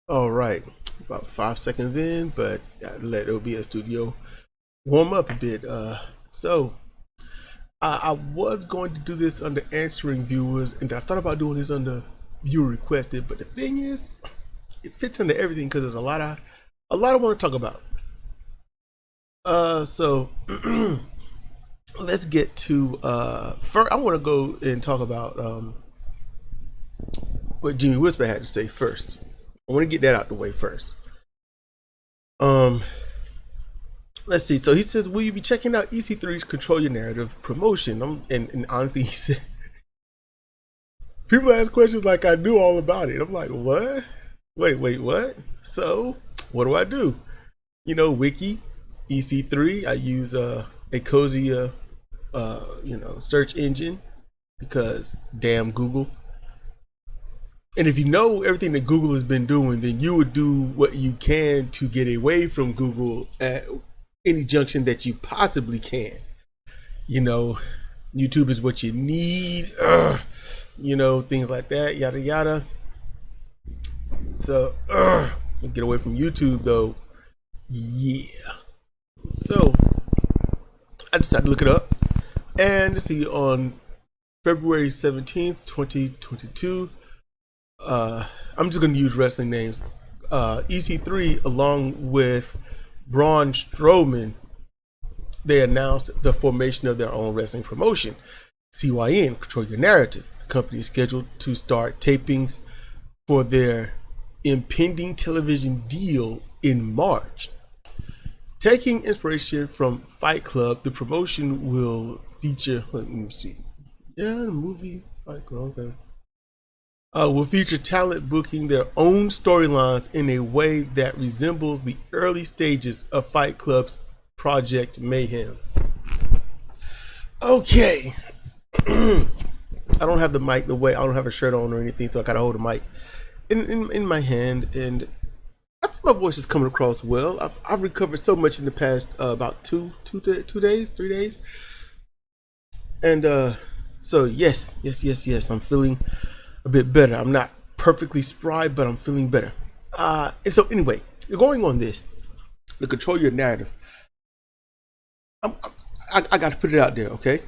All right, about 5 seconds in, but I let OBS Studio warm up a bit. I was going to do this under answering viewers, and I thought about doing this under viewer requested. But the thing is, it fits into everything because there's a lot I want to talk about. So let's get to first. I want to go and talk about what Jimmy Whisper had to say first. I want to get that out the way first. Um, let's see. So he says, "Will you be checking out EC3's Control Your Narrative promotion?" And honestly, he said, people ask questions like I knew all about it. I'm like, what? Wait, what? So what do I do? Wiki, EC3. I use a cozy search engine because damn Google. And if you know everything that Google has been doing, then you would do what you can to get away from Google at any junction that you possibly can. YouTube is what you need. Things like that, yada yada. So, get away from YouTube though. Yeah. So, I decided to look it up. And to see on February 17th, 2022. I'm just going to use wrestling names. EC3, along with Braun Strowman, they announced the formation of their own wrestling promotion, CYN, Control Your Narrative. The company is scheduled to start tapings for their impending television deal in March. Taking inspiration from Fight Club, the promotion will feature, let me see. Yeah, the movie Fight Club, okay. Will feature talent booking their own storylines in a way that resembles the early stages of Fight Club's Project Mayhem. Okay. I don't have the mic the way I don't have a shirt on or anything, so I gotta hold the mic in my hand, and I think my voice is coming across well. I've recovered so much in the past about 3 days, and so yes, I'm feeling a bit better. I'm not perfectly spry, but I'm feeling better. And so anyway, going on this, the Control Your Narrative. I got to put it out there, okay?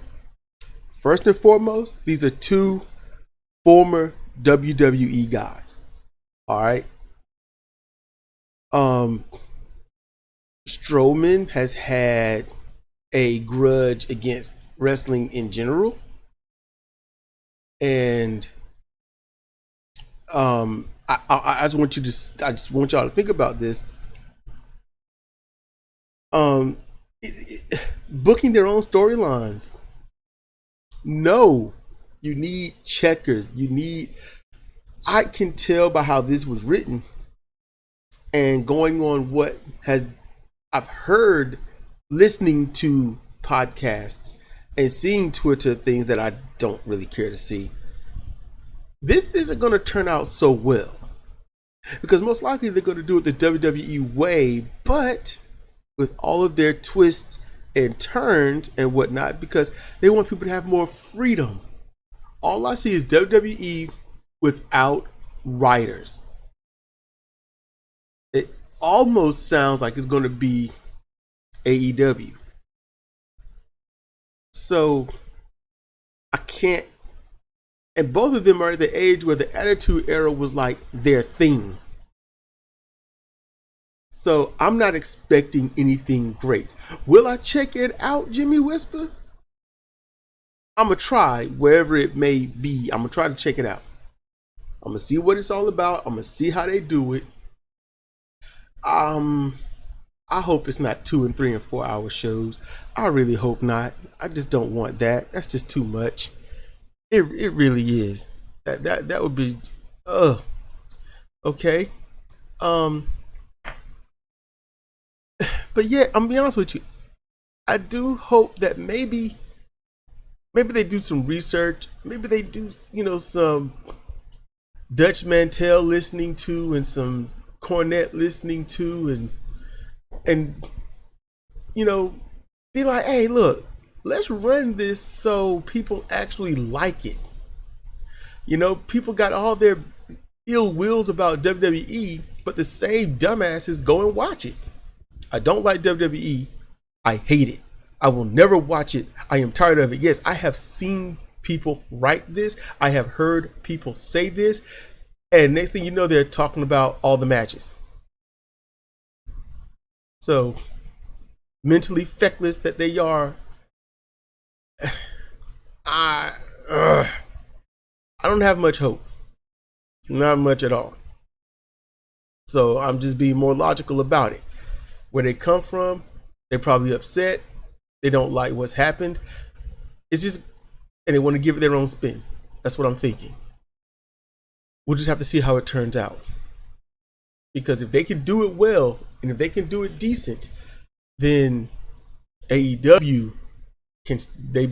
First and foremost, these are two former WWE guys. All right. Strowman has had a grudge against wrestling in general, and I just want y'all to think about this. Booking their own storylines. No, you need checkers. I can tell by how this was written and going on what I've heard, listening to podcasts and seeing Twitter things that I don't really care to see. This isn't going to turn out so well because most likely they're going to do it the WWE way, but with all of their twists and turns and whatnot, because they want people to have more freedom. All I see is WWE without writers. It almost sounds like it's going to be AEW. So I can't. And both of them are at the age where the Attitude Era was like their thing. So I'm not expecting anything great. Will I check it out, Jimmy Whisper? I'm going to try wherever it may be. I'm going to try to check it out. I'm going to see what it's all about. I'm going to see how they do it. I hope it's not 2 and 3 and 4 hour shows. I really hope not. I just don't want that. That's just too much. It really is. That would be okay. But yeah, I'm gonna be honest with you. I do hope that maybe they do some research. Maybe they do, some Dutch Mantel listening to and some Cornette listening to, and be like, hey, look, let's run this so people actually like it. People got all their ill wills about WWE, but the same dumbasses go and watch it. I don't like WWE. I hate it. I will never watch it. I am tired of it. Yes, I have seen people write this. I have heard people say this. And next thing you know, they're talking about all the matches. So, mentally feckless that they are, I don't have much hope. Not much at all. So I'm just being more logical about it. Where they come from, they're probably upset. They don't like what's happened. It's just, and they want to give it their own spin. That's what I'm thinking. We'll just have to see how it turns out. Because if they can do it well, and if they can do it decent, then AEW they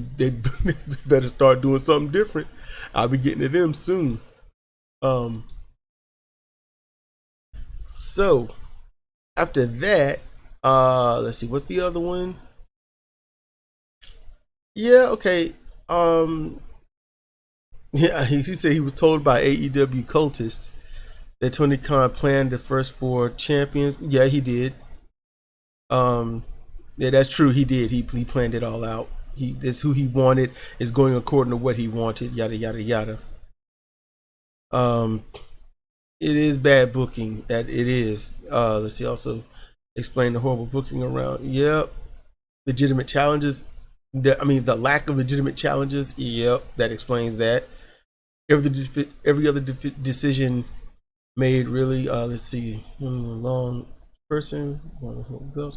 better start doing something different. I'll be getting to them soon. So after that, let's see, what's the other one? Yeah, okay. Yeah, he said he was told by AEW cultists that Tony Khan planned the first 4 champions. Yeah, he did. Yeah, that's true. He did. He planned it all out. This who he wanted is going according to what he wanted. Yada yada yada. It is bad booking. That it is. Let's see. Also, explain the horrible booking around. Yep. Legitimate challenges. The lack of legitimate challenges. Yep. That explains that. Every other decision made really. Let's see. Long person. One of the belts.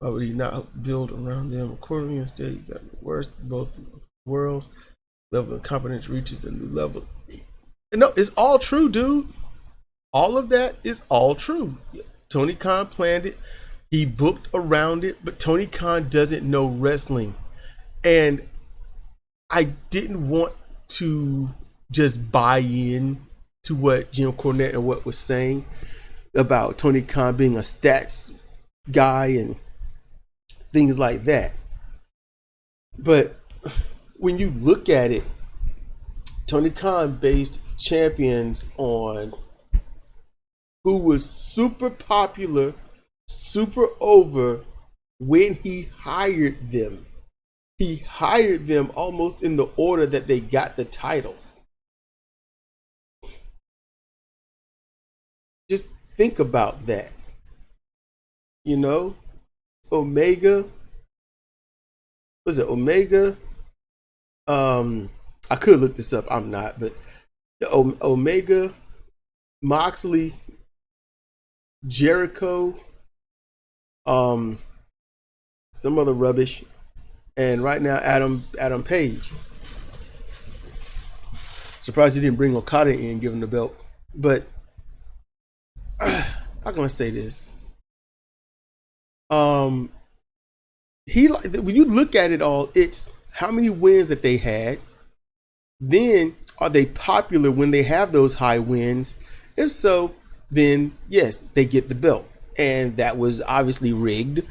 Why would he not build around them accordingly? Instead, he got the worst both worlds. Level of competence reaches a new level. No, it's all true, dude. All of that is all true. Tony Khan planned it. He booked around it, but Tony Khan doesn't know wrestling. And I didn't want to just buy in to what Jim Cornette and what was saying about Tony Khan being a stats guy and things like that. But when you look at it, Tony Khan based champions on who was super popular, super over when he hired them. He hired them almost in the order that they got the titles. Just think about that. You know, Omega, was it Omega? I could look this up. I'm not, but Omega, Moxley, Jericho, some other rubbish, and right now Adam Page. Surprised he didn't bring Okada in, give him the belt. But I'm gonna say this. When you look at it all, it's how many wins that they had. Then are they popular when they have those high wins? If so, then yes, they get the belt. And that was obviously rigged.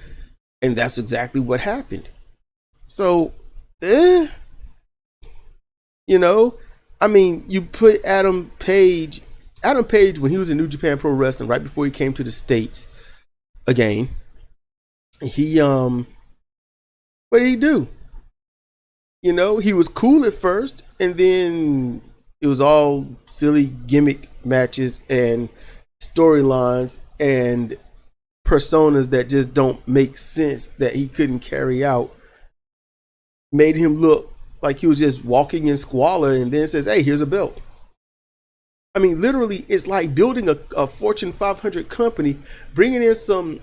And that's exactly what happened. So, you put Adam Page, when he was in New Japan Pro Wrestling, right before he came to the States again, he, what did he do? He was cool at first, and then it was all silly gimmick matches and storylines and personas that just don't make sense that he couldn't carry out. Made him look like he was just walking in squalor, and then says, hey, here's a belt. Literally, it's like building a Fortune 500 company, bringing in some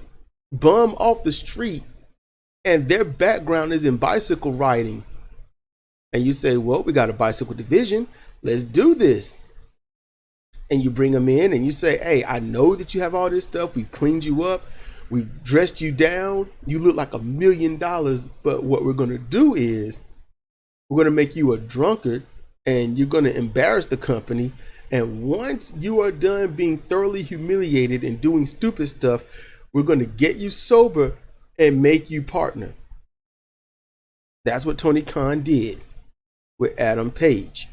bum off the street, and their background is in bicycle riding. And you say, well, we got a bicycle division. Let's do this. And you bring them in and you say, hey, I know that you have all this stuff. We've cleaned you up. We've dressed you down. You look like $1 million. But what we're going to do is we're going to make you a drunkard and you're going to embarrass the company. And once you are done being thoroughly humiliated and doing stupid stuff, we're going to get you sober and make you partner. That's what Tony Khan did with Adam Page.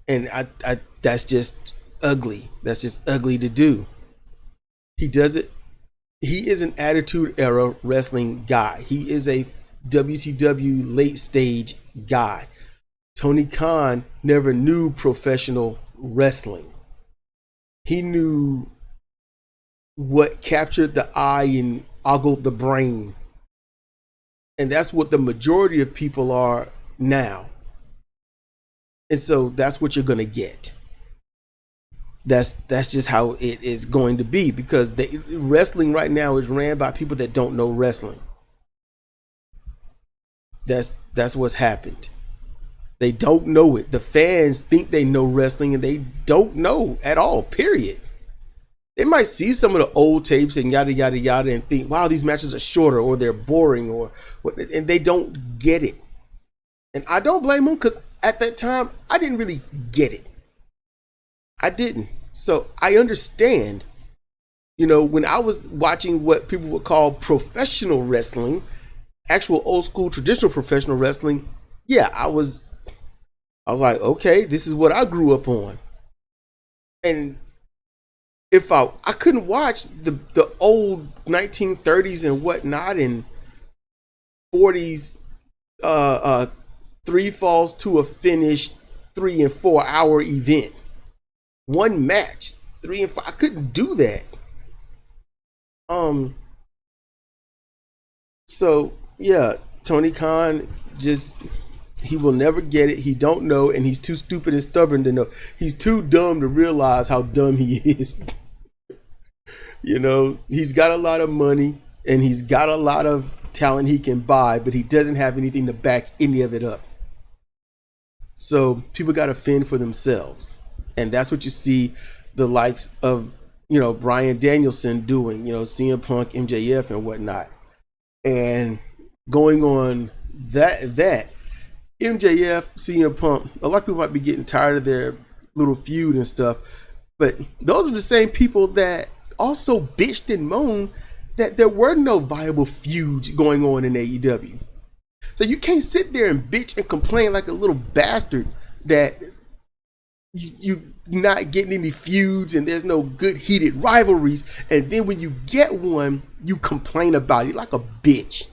And I that's just ugly. That's just ugly to do. He does it. He is an Attitude Era wrestling guy. He is a WCW late stage guy. Tony Khan never knew professional wrestling. He knew what captured the eye and ogled the brain. And that's what the majority of people are now. And so that's what you're going to get. That's just how it is going to be, because wrestling right now is ran by people that don't know wrestling. That's what's happened. They don't know it. The fans think they know wrestling and they don't know at all, period. They might see some of the old tapes and yada, yada, yada and think, wow, these matches are shorter or they're boring or what, and they don't get it. And I don't blame them, because at that time, I didn't really get it. I didn't. So I understand, when I was watching what people would call professional wrestling, actual old school traditional professional wrestling, yeah, I was like, okay, this is what I grew up on. And if I couldn't watch the old 1930s and whatnot and 40s 3 falls to a finish 3 and 4 hour event, one match 3 and 4, I couldn't do that. So yeah, Tony Khan he will never get it. He don't know, and he's too stupid and stubborn to know. He's too dumb to realize how dumb he is. He's got a lot of money and he's got a lot of talent he can buy, but he doesn't have anything to back any of it up. So people got to fend for themselves. And that's what you see the likes of, Bryan Danielson doing, CM Punk, MJF and whatnot. And going on that MJF, CM Punk, a lot of people might be getting tired of their little feud and stuff, but those are the same people that also bitched and moaned that there were no viable feuds going on in AEW. So you can't sit there and bitch and complain like a little bastard that you not getting any feuds and there's no good heated rivalries, and then when you get one, you complain about it like a bitch.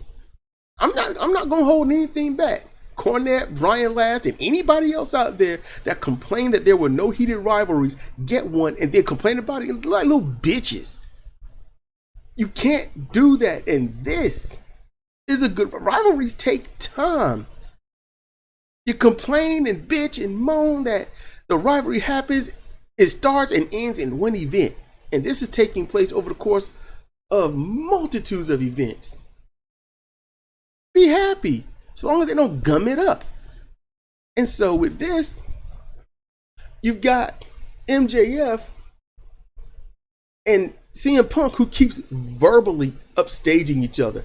I'm not gonna hold anything back. Cornette, Brian Last, and anybody else out there that complained that there were no heated rivalries, get one and then complain about it like little bitches. You can't do that, and this is a good rivalries take time. You complain and bitch and moan that the rivalry happens, it starts and ends in one event, and this is taking place over the course of multitudes of events. Be happy, as long as they don't gum it up. And so with this, you've got MJF and CM Punk, who keeps verbally upstaging each other.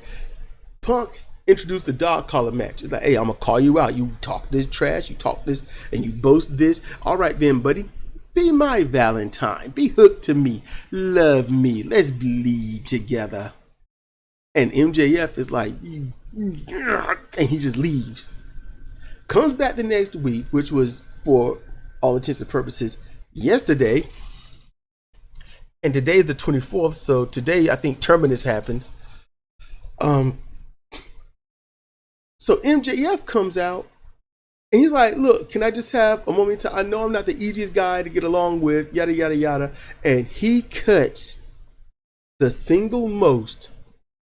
Punk introduced the dog collar match. It's like, hey, I'm gonna call you out. You talk this trash, you talk this, and you boast this. All right then, buddy. Be my Valentine. Be hooked to me. Love me. Let's bleed together. And MJF is like, and he just leaves. Comes back the next week, which was for all intents and purposes yesterday. And today is the 24th. So today, I think Terminus happens. So MJF comes out and he's like, look, can I just have a moment to, I know I'm not the easiest guy to get along with, yada, yada, yada. And he cuts the single most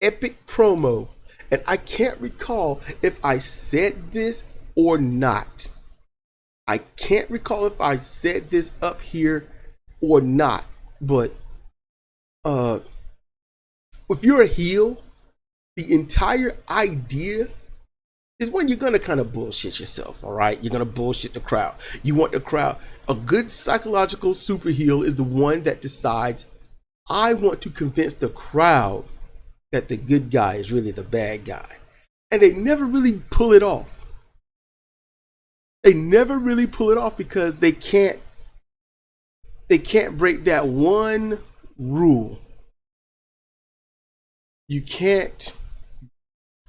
epic promo. And I can't recall if I said this or not. I can't recall if I said this up here or not. But if you're a heel, the entire idea is when you're going to kind of bullshit yourself, all right? You're going to bullshit the crowd. You want the crowd. A good psychological super heel is the one that decides, I want to convince the crowd that the good guy is really the bad guy. And they never really pull it off. They never really pull it off because they can't break that one rule. You can't,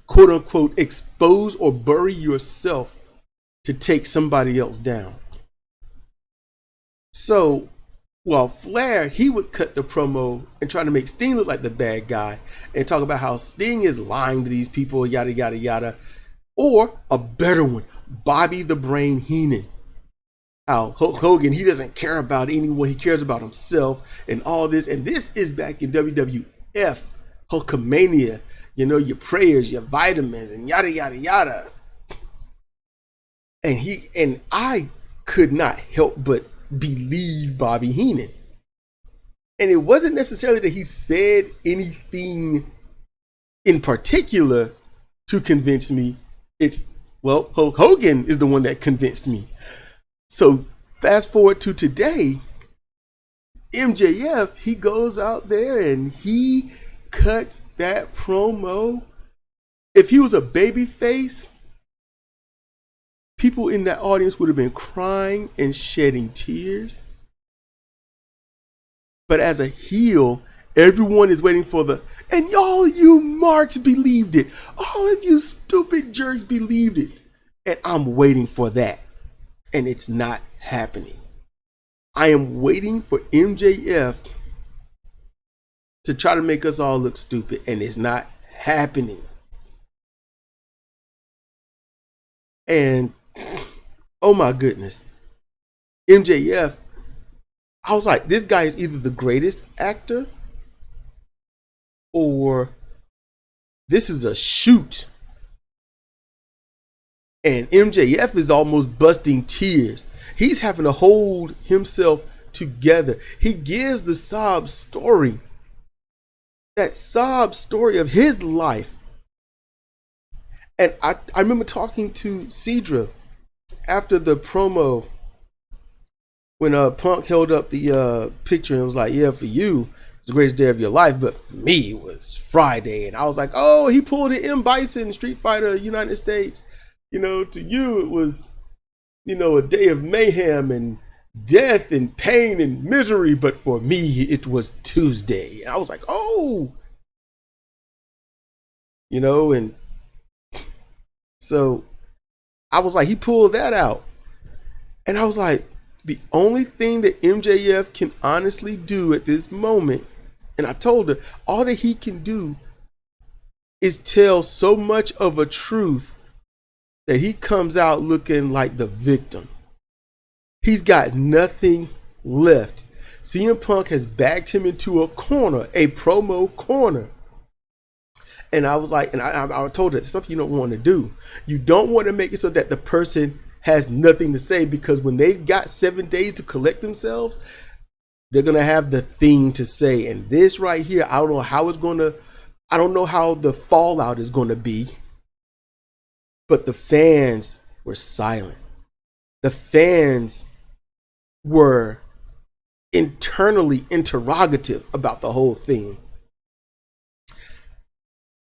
quote unquote, expose or bury yourself to take somebody else down. So While Flair, he would cut the promo and try to make Sting look like the bad guy and talk about how Sting is lying to these people, yada, yada, yada. Or a better one, Bobby the Brain Heenan. How Hulk Hogan, he doesn't care about anyone, he cares about himself and all this. And this is back in WWF, Hulkamania, you know, your prayers, your vitamins, and yada, yada, yada. And I could not help but believe Bobby Heenan. And it wasn't necessarily that he said anything in particular to convince me. It's, well, Hulk Hogan is the one that convinced me. So fast forward to today, MJF, he goes out there and he cuts that promo. If he was a baby face, people in that audience would have been crying and shedding tears. But as a heel, everyone is waiting for and y'all, you marks believed it. All of you stupid jerks believed it. And I'm waiting for that. And it's not happening. I am waiting for MJF to try to make us all look stupid. And it's not happening. And oh my goodness. MJF, I was like, this guy is either the greatest actor or this is a shoot. And MJF is almost busting tears. He's having to hold himself together. He gives the sob story. That sob story of his life. And I remember talking to Cedra after the promo when Punk held up the picture and was like, yeah, for you, it's the greatest day of your life, but for me, it was Friday. And I was like, oh, he pulled an M. Bison, Street Fighter, United States. You know, to you, it was, you know, a day of mayhem and death and pain and misery. But for me, it was Tuesday. And I was like, oh, you know, and so I was like, he pulled that out. And I was like, the only thing that MJF can honestly do at this moment, and I told her, all that he can do is tell so much of a truth that he comes out looking like the victim. He's got nothing left. CM Punk has backed him into a corner, a promo corner. And I was like, and I told her, it's something you don't want to do. You don't want to make it so that the person has nothing to say, because when they've got 7 days to collect themselves, they're going to have the thing to say. And this right here, I don't know how the fallout is going to be. But the fans were silent. The fans were internally interrogative about the whole thing.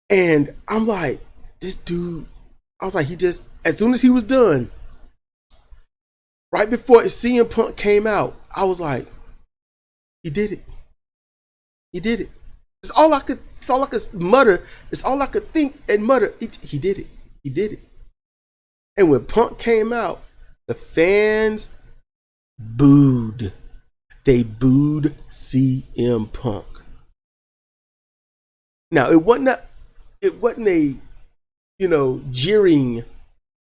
And I'm like, this dude, I was like, he just, as soon as he was done, right before CM Punk came out, I was like, he did it. He did it. It's all I could mutter. It's all I could think and mutter. He did it. He did it. And when Punk came out, the fans booed. They booed CM Punk. Now it wasn't a jeering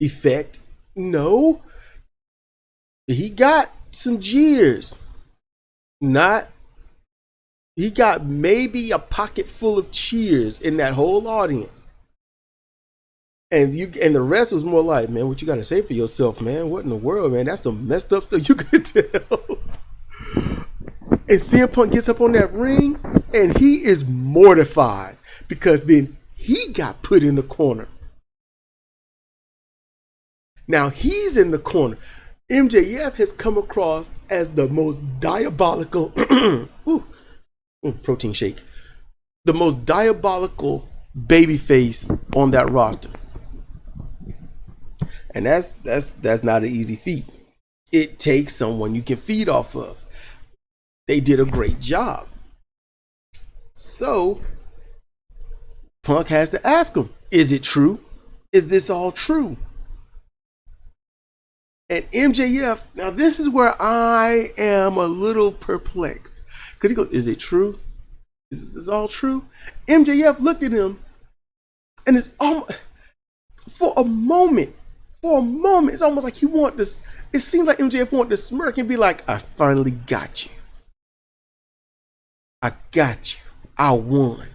effect. No. He got some jeers. He got maybe a pocket full of cheers in that whole audience. And the rest was more like, man, what you got to say for yourself, man? What in the world, man? That's the messed up stuff you could tell. And CM Punk gets up on that ring and he is mortified because then he got put in the corner. Now he's in the corner. MJF has come across as the most diabolical protein shake. The most diabolical babyface on that roster. And that's not an easy feat. It takes someone you can feed off of. They did a great job. So Punk has to ask him, is it true? Is this all true? And MJF, now this is where I am a little perplexed. Because he goes, is it true? Is this all true? MJF looked at him, and it's almost, for a moment, it's almost like he wanted this. It seems like MJF wanted to smirk and be like, I finally got you. I got you. I won.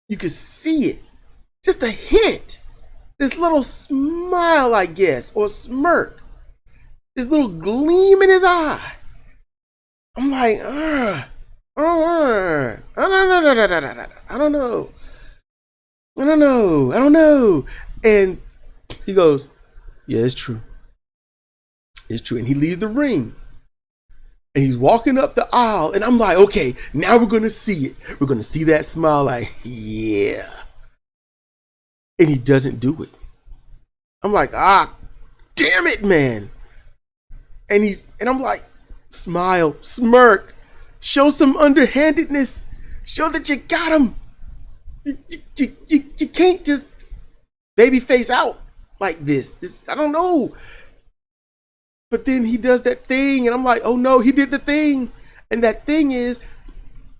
You could see it. Just a hint. This little smile, I guess, or smirk. This little gleam in his eye. I'm like, I don't know. And he goes, yeah, it's true. It's true. And he leaves the ring. And he's walking up the aisle. And I'm like, okay, now we're going to see it. We're going to see that smile like, yeah. And he doesn't do it. I'm like, damn it, man. And I'm like, smile, smirk, show some underhandedness, show that you got him. You can't just baby face out like this. I don't know. But then he does that thing, and I'm like, oh no, he did the thing. And that thing is,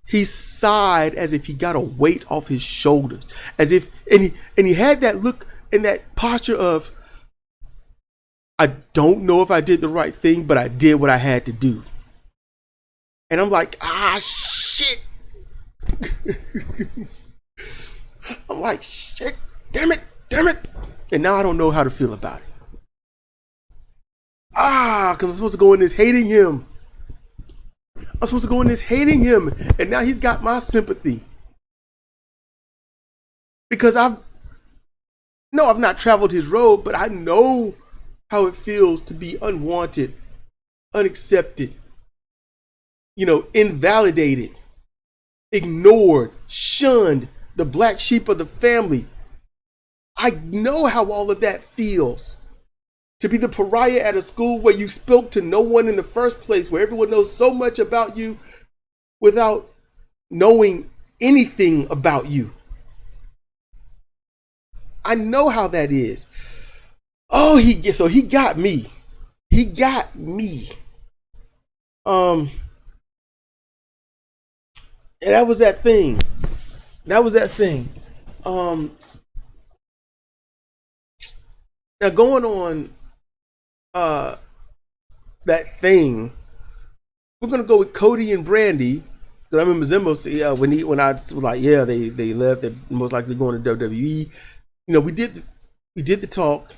he sighed as if he got a weight off his shoulders, as if, and he had that look and that posture of, I don't know if I did the right thing, but I did what I had to do. And I'm like, shit. I'm like, shit, damn it. And now I don't know how to feel about it. Because I'm supposed to go in this hating him. And now he's got my sympathy. Because I've not traveled his road, but I know how it feels to be unwanted, unaccepted, invalidated, ignored, shunned, the black sheep of the family. I know how all of that feels. To be the pariah at a school where you spoke to no one in the first place, where everyone knows so much about you without knowing anything about you. I know how that is. So he got me. And that was that thing. Now going on that thing, we're gonna go with Cody and Brandy. Because I remember Zimbo when I was like, yeah, they left. They're most likely going to WWE. We did the talk,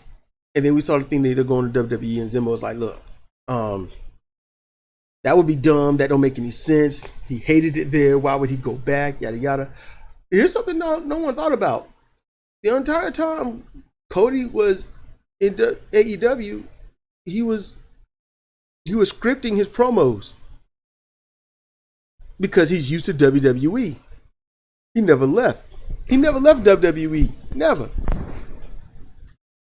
and then we saw the thing that they're going to WWE, and Zimbo was like, look, that would be dumb. That don't make any sense. He hated it there. Why would he go back? Yada yada. Here's something no one thought about. The entire time Cody was in AEW, he was scripting his promos because he's used to WWE. He never left. He never left WWE. Never.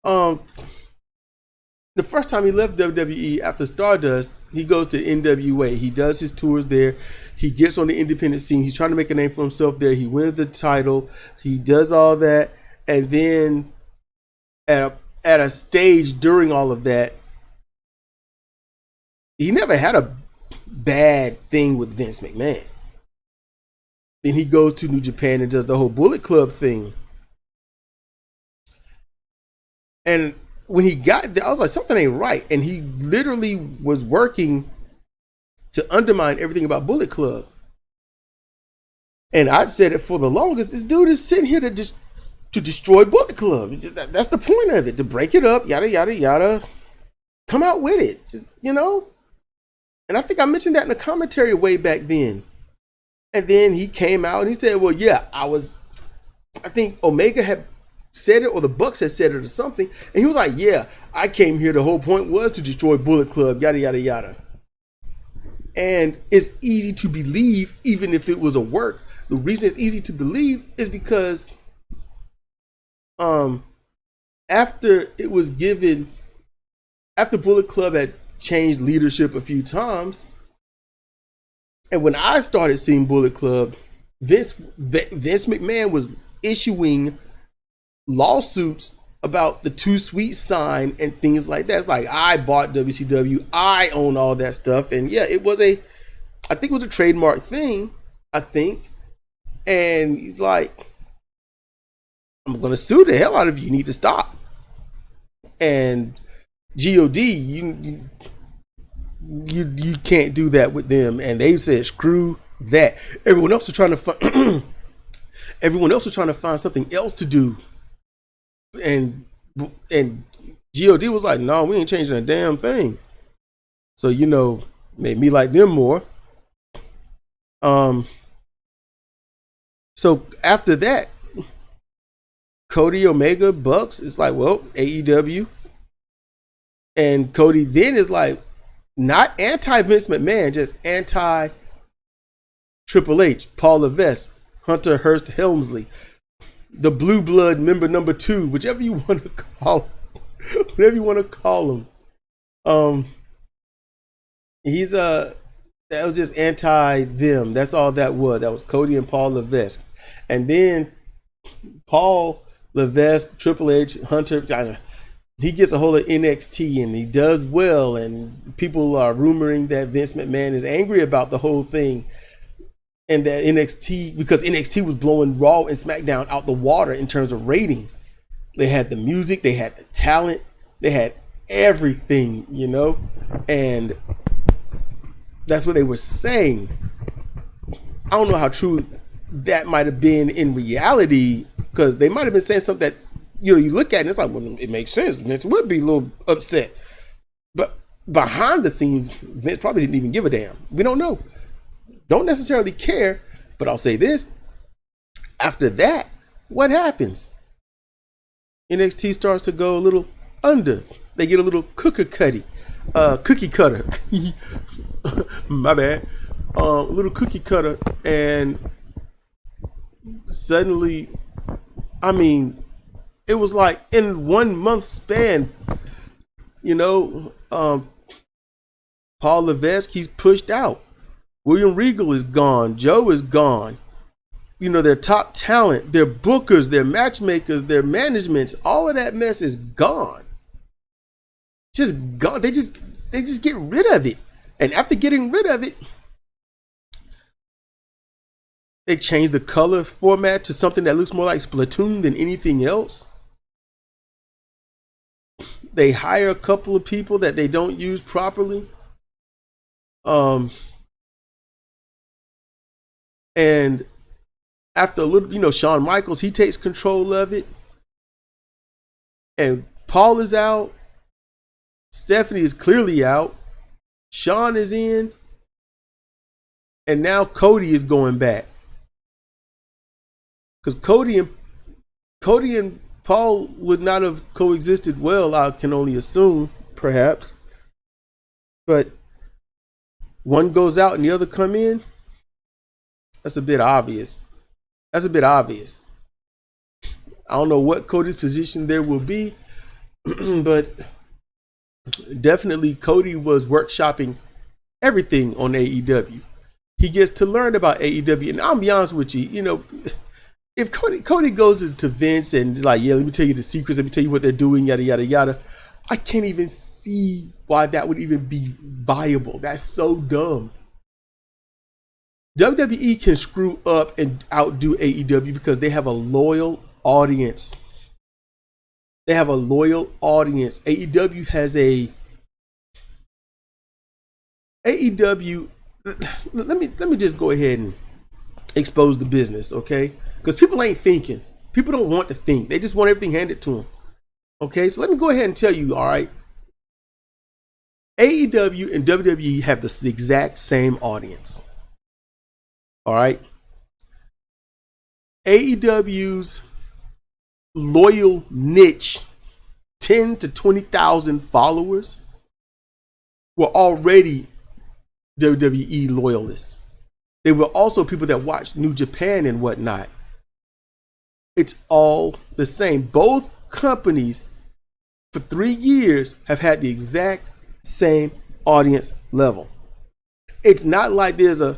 The first time he left WWE after Stardust, he goes to NWA. He does his tours there. He gets on the independent scene. He's trying to make a name for himself there. He wins the title. He does all that. And then at a stage during all of that, he never had a bad thing with Vince McMahon. Then he goes to New Japan and does the whole Bullet Club thing. And when he got there, I was like, something ain't right. And he literally was working to undermine everything about Bullet Club. And I said it for the longest. This dude is sitting here to destroy Bullet Club. That's the point of it, to break it up, yada, yada, yada. Come out with it, And I think I mentioned that in the commentary way back then. And then he came out and he said, well, yeah, I think Omega had said it, or the Bucks had said it or something. And he was like, yeah, I came here. The whole point was to destroy Bullet Club, yada, yada, yada. And it's easy to believe, even if it was a work. The reason it's easy to believe is because after Bullet Club had changed leadership a few times, and when I started seeing Bullet Club, Vince McMahon was issuing lawsuits about the Too Sweet sign and things like that. It's like, I bought WCW, I own all that stuff, and yeah, I think it was a trademark thing, I think. And he's like, I'm gonna sue the hell out of you. You need to stop. And God, you can't do that with them. And they said, screw that. Everyone else was trying to find something else to do. And God was like, no, we ain't changing a damn thing. So, made me like them more. So after that, Cody, Omega, Bucks, it's like, well, AEW. And Cody then is like, not anti-Vince McMahon, just anti-Triple H, Paul Levesque, Hunter Hearst Helmsley, the Blue Blood member number 2, whichever you want to call him. He's that was just anti them. That's all that was. That was Cody and Paul Levesque. And then Paul Levesque, Triple H, Hunter, he gets a hold of NXT and he does well, and people are rumoring that Vince McMahon is angry about the whole thing, and that because NXT was blowing Raw and SmackDown out the water in terms of ratings. They had the music, they had the talent, they had everything, and that's what they were saying. I don't know how true that might have been in reality, because they might have been saying something that, you look at it and it's like, well, it makes sense. Vince would be a little upset. But behind the scenes, Vince probably didn't even give a damn. We don't know. Don't necessarily care. But I'll say this. After that, what happens? NXT starts to go a little under. They get a little cookie cutter. My bad. A little cookie cutter. And suddenly, it was like in 1 month span, Paul Levesque, he's pushed out. William Regal is gone. Joe is gone. Their top talent, their bookers, their matchmakers, their managements, all of that mess is gone. Just gone. They just get rid of it. And after getting rid of it, they changed the color format to something that looks more like Splatoon than anything else. They hire a couple of people that they don't use properly. And after a little, Shawn Michaels, he takes control of it. And Paul is out. Stephanie is clearly out. Shawn is in. And now Cody is going back. Because Cody and Paul would not have coexisted well, I can only assume, perhaps. But one goes out and the other come in. That's a bit obvious. I don't know what Cody's position there will be, but definitely Cody was workshopping everything on AEW. He gets to learn about AEW, and I'll be honest with you, if Cody goes to Vince and like, yeah, let me tell you the secrets, let me tell you what they're doing, yada, yada, yada, I can't even see why that would even be viable. That's so dumb. WWE can screw up and outdo AEW because they have a loyal audience. AEW has let me just go ahead and expose the business, okay? Because people ain't thinking. People don't want to think. They just want everything handed to them. Okay, so let me go ahead and tell you, all right? AEW and WWE have the exact same audience. All right? AEW's loyal niche, 10 to 20,000 followers, were already WWE loyalists. They were also people that watched New Japan and whatnot. It's all the same. Both companies for 3 years have had the exact same audience level. It's not like there's a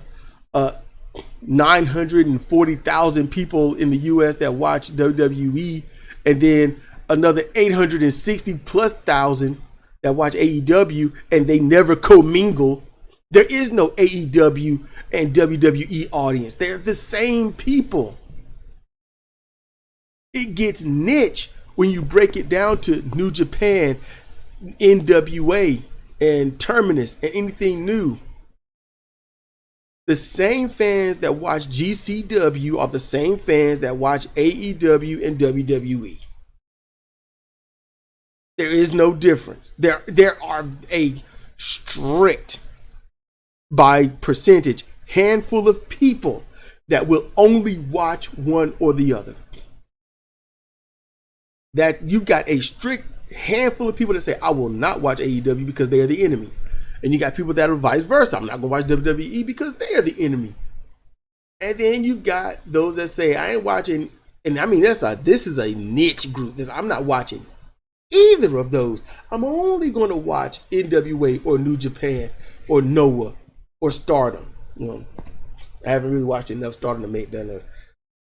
940,000 people in the US that watch WWE and then another 860 plus thousand that watch AEW and they never commingle. There is no AEW and WWE audience. They're the same people. It gets niche when you break it down to New Japan, NWA, and Terminus, and anything new. The same fans that watch GCW are the same fans that watch AEW and WWE. There is no difference. There are a strict, by percentage, handful of people that will only watch one or the other. That you've got a strict handful of people that say, I will not watch AEW because they are the enemy. And you got people that are vice versa. I'm not going to watch WWE because they are the enemy. And then you've got those that say, I ain't watching. And I mean, this is a niche group. I'm not watching either of those. I'm only going to watch NWA or New Japan or Noah or Stardom. I haven't really watched enough Stardom to make that.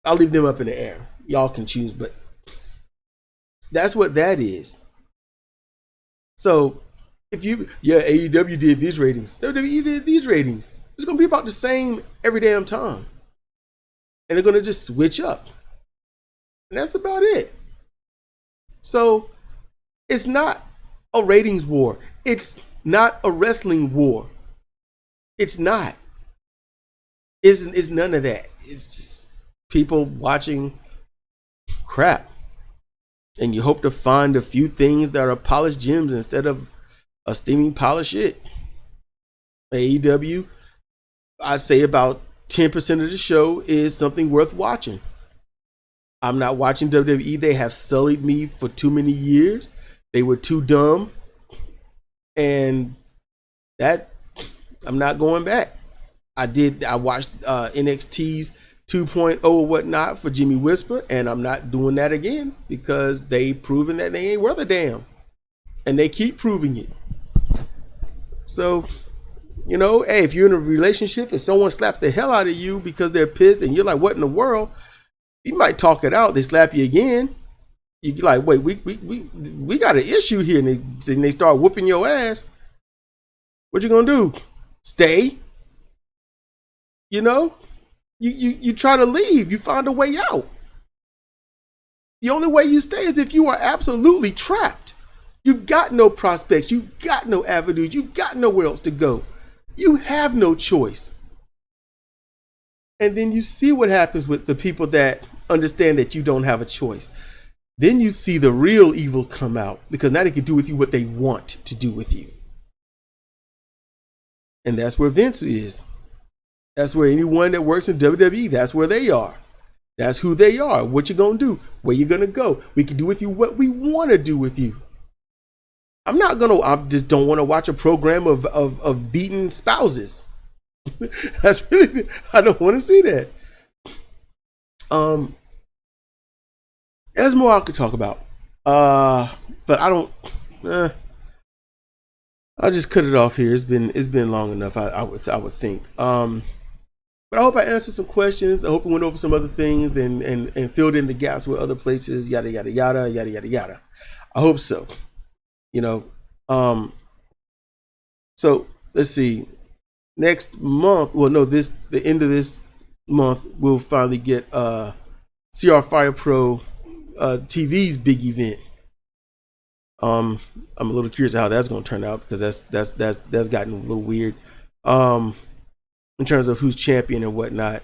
I'll leave them up in the air. Y'all can choose, but that's what that is. So if AEW did these ratings, WWE did these ratings. It's going to be about the same every damn time. And they're going to just switch up. And that's about it. So it's not a ratings war. It's not a wrestling war. It's not. It's none of that. It's just people watching crap. And you hope to find a few things that are polished gems instead of a steaming pile of shit. AEW, I'd say about 10% of the show is something worth watching. I'm not watching WWE. They have sullied me for too many years. They were too dumb. And that, I'm not going back. I watched NXT's 2.0 or whatnot for Jimmy Whisper, and I'm not doing that again because they've proven that they ain't worth a damn. And they keep proving it. So, hey, if you're in a relationship and someone slaps the hell out of you because they're pissed and you're like, what in the world? You might talk it out. They slap you again. You're like, wait, we got an issue here. And they start whooping your ass. What you gonna do? Stay? You try to leave. You find a way out. The only way you stay is if you are absolutely trapped. You've got no prospects. You've got no avenues. You've got nowhere else to go. You have no choice. And then you see what happens with the people that understand that you don't have a choice. Then you see the real evil come out because now they can do with you what they want to do with you. And that's where Vince is. That's where anyone that works in WWE, that's where they are. That's who they are. What you gonna do? Where you gonna go? We can do with you what we want to do with you. I just don't want to watch a program of beaten spouses. That's really, I don't want to see that. There's more I could talk about. But I don't, I'll just cut it off here. It's been long enough. I would think. But I hope I answered some questions. I hope we went over some other things and filled in the gaps with other places. Yada yada yada yada yada yada. I hope so. So let's see. Next month, the end of this month, we'll finally get CR Fire Pro TV's big event. I'm a little curious how that's going to turn out because that's gotten a little weird. In terms of who's champion and whatnot.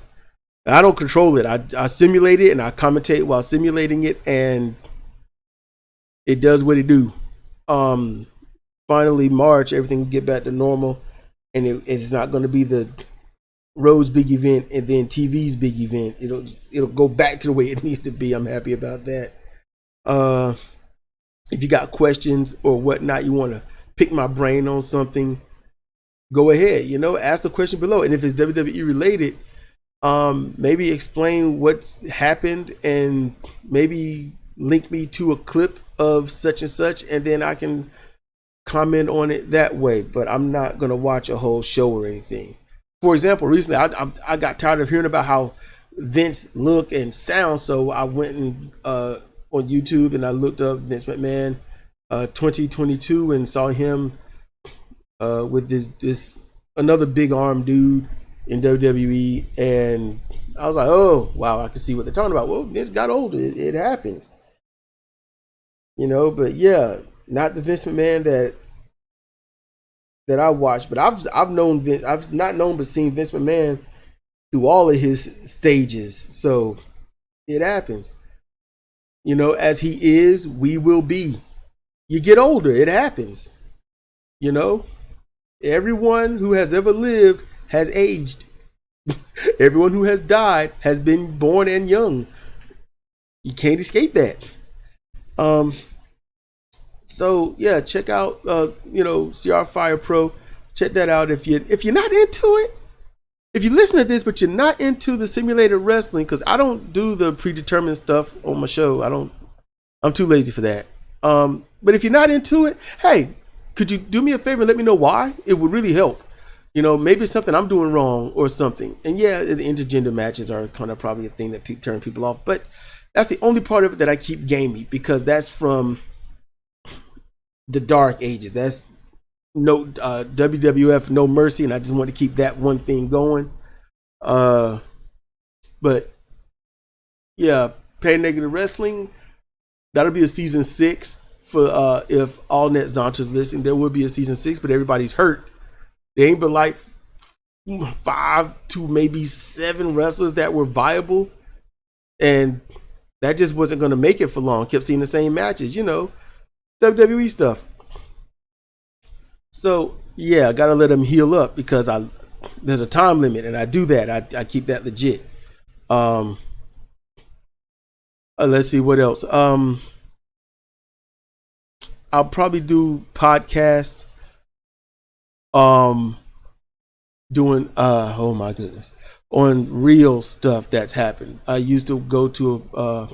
I don't control it. I simulate it and I commentate while simulating it, and it does what it do. Finally, March, everything will get back to normal, and it's not going to be the Rhodes big event and then TV's big event. It'll go back to the way it needs to be. I'm happy about that. If you got questions or whatnot, you want to pick my brain on something, go ahead, ask the question below. And if it's WWE related, maybe explain what's happened and maybe link me to a clip of such and such, and then I can comment on it that way. But I'm not going to watch a whole show or anything. For example, recently I got tired of hearing about how Vince look and sound, so I went and on YouTube and I looked up Vince McMahon 2022 and saw him with this another big arm dude in WWE, and I was like, oh wow, I can see what they're talking about. Well, Vince got older. It happens, but yeah, not the Vince McMahon that I watched, but I've known Vince. I've not known but seen Vince McMahon through all of his stages. So it happens. As he is, we will be. You get older, it happens. Everyone who has ever lived has aged. Everyone who has died has been born and young. You can't escape that. So yeah, check out CR Fire Pro. Check that out if you're not into it. If you listen to this but you're not into the simulated wrestling, because I don't do the predetermined stuff on my show. I'm too lazy for that. But if you're not into it, hey, could you do me a favor and let me know why? It would really help. Maybe it's something I'm doing wrong or something. And yeah, the intergender matches are kind of probably a thing that turn people off. But that's the only part of it that I keep gamey, because that's from the dark ages. That's no WWF No Mercy, and I just want to keep that one thing going. But yeah, Pain Negative Wrestling, that'll be a season 6 for if All Net Zonta's listening. There will be a season 6, but everybody's hurt. There ain't but like 5 to maybe 7 wrestlers that were viable, and that just wasn't going to make it for long. Kept seeing the same matches, WWE stuff. So yeah, I gotta let them heal up, because there's a time limit, and I do that. I keep that legit. Let's see what else. I'll probably do podcasts. Doing oh my goodness, on real stuff that's happened. I used to go to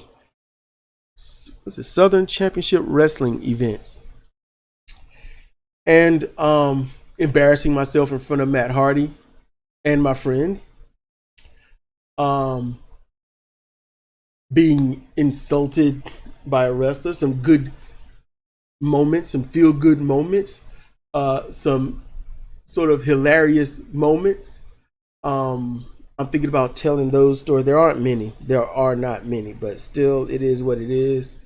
Southern Championship Wrestling events, and embarrassing myself in front of Matt Hardy and my friends, being insulted by a wrestler. Some good moments, some feel good moments, some sort of hilarious moments. I'm thinking about telling those stories. There are not many, but still, it is what it is.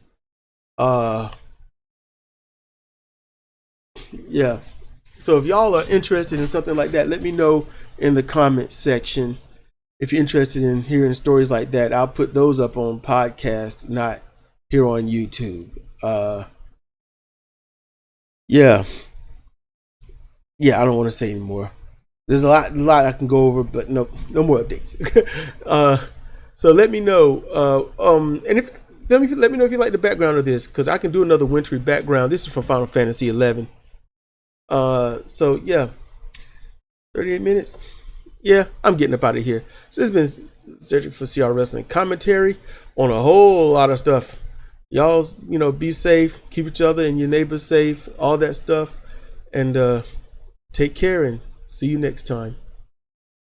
Yeah. So if y'all are interested in something like that, let me know in the comment section. If you're interested in hearing stories like that, I'll put those up on podcast, not here on YouTube. Yeah, I don't want to say anymore. There's a lot I can go over, but no more updates. So let me know. And let me know if you like the background of this, because I can do another wintry background. This is from Final Fantasy 11. So yeah, 38 minutes. Yeah, I'm getting up out of here. So this has been Searching for CR Wrestling commentary on a whole lot of stuff. Y'all, be safe, keep each other and your neighbors safe, all that stuff, and take care, and see you next time.